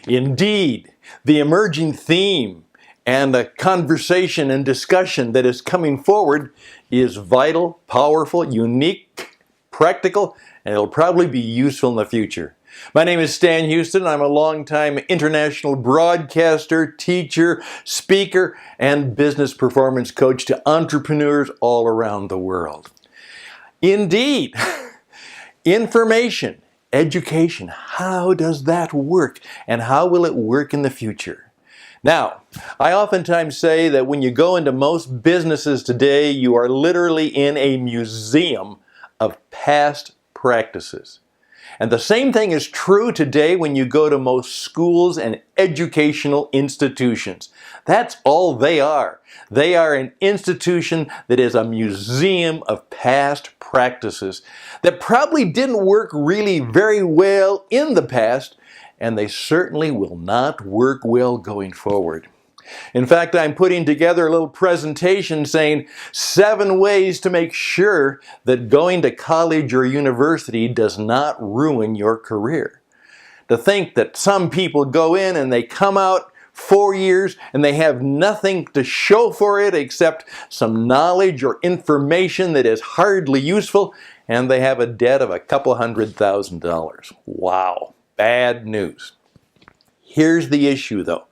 Indeed, the emerging theme and the conversation and discussion that is coming forward is vital, powerful, unique, practical, and it'll probably be useful in the future. My name is Stan Houston. I'm a longtime international broadcaster, teacher, speaker, and business performance coach to entrepreneurs all around the world. Indeed, information, education, how does that work? And how will it work in the future? Now, I oftentimes say that when you go into most businesses today, you are literally in a museum of past practices. And the same thing is true today when you go to most schools and educational institutions. That's all they are. They are an institution that is a museum of past practices that probably didn't work really very well in the past, and they certainly will not work well going forward. In fact, I'm putting together a little presentation saying 7 ways to make sure that going to college or university does not ruin your career. To think that some people go in and they come out 4 years and they have nothing to show for it except some knowledge or information that is hardly useful, and they have a debt of a couple $100,000. Wow, bad news. Here's the issue though.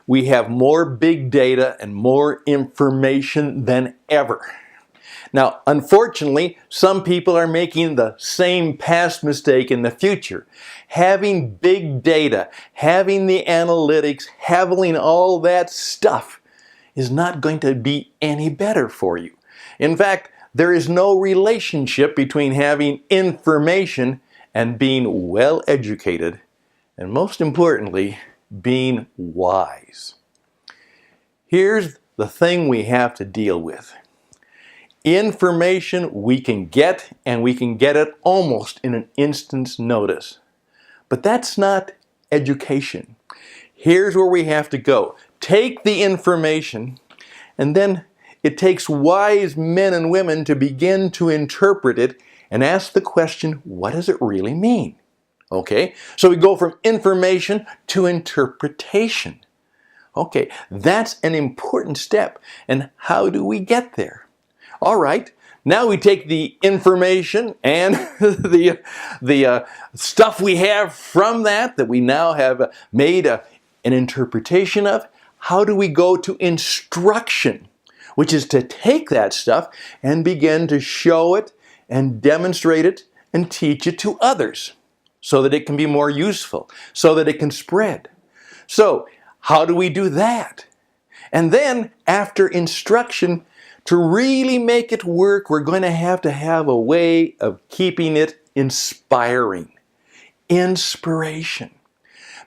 We have more big data and more information than ever. Now, unfortunately, some people are making the same past mistake in the future. Having big data, having the analytics, having all that stuff is not going to be any better for you. In fact, there is no relationship between having information and being well educated, and most importantly, being wise. Here's the thing we have to deal with. Information we can get, and we can get it almost in an instant's notice. But that's not education. Here's where we have to go. Take the information, and then it takes wise men and women to begin to interpret it and ask the question, what does it really mean? Okay, so we go from information to interpretation. Okay, that's an important step. And how do we get there? All right, now we take the information and the stuff we have from that we now have made an interpretation of. How do we go to instruction, which is to take that stuff and begin to show it and demonstrate it and teach it to others, so that it can be more useful, so that it can spread. So, how do we do that? And then, after instruction, to really make it work, we're going to have a way of keeping it inspiring. Inspiration.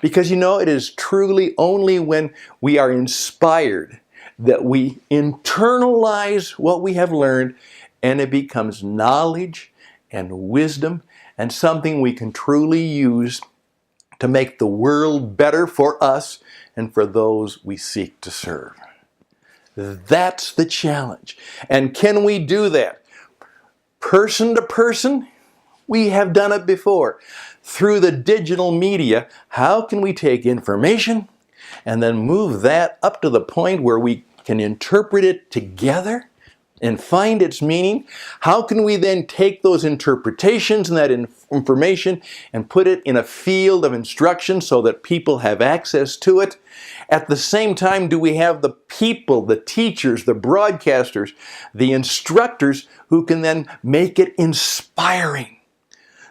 Because you know, it is truly only when we are inspired that we internalize what we have learned, and it becomes knowledge and wisdom and something we can truly use to make the world better for us and for those we seek to serve. That's the challenge. And can we do that? Person to person? We have done it before. Through the digital media, how can we take information and then move that up to the point where we can interpret it together and find its meaning? How can we then take those interpretations and that information and put it in a field of instruction so that people have access to it? At the same time, do we have the people, the teachers, the broadcasters, the instructors who can then make it inspiring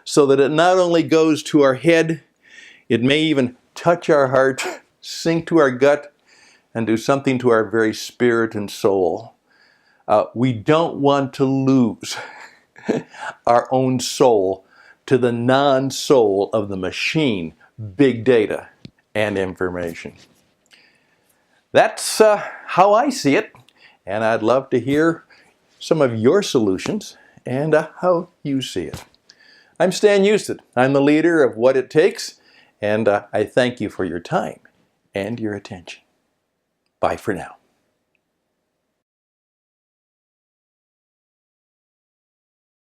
so that it not only goes to our head, it may even touch our heart, sink to our gut, and do something to our very spirit and soul. We don't want to lose our own soul to the non-soul of the machine, big data, and information. That's how I see it, and I'd love to hear some of your solutions and how you see it. I'm Stan Houston. I'm the leader of What It Takes, and I thank you for your time and your attention. Bye for now.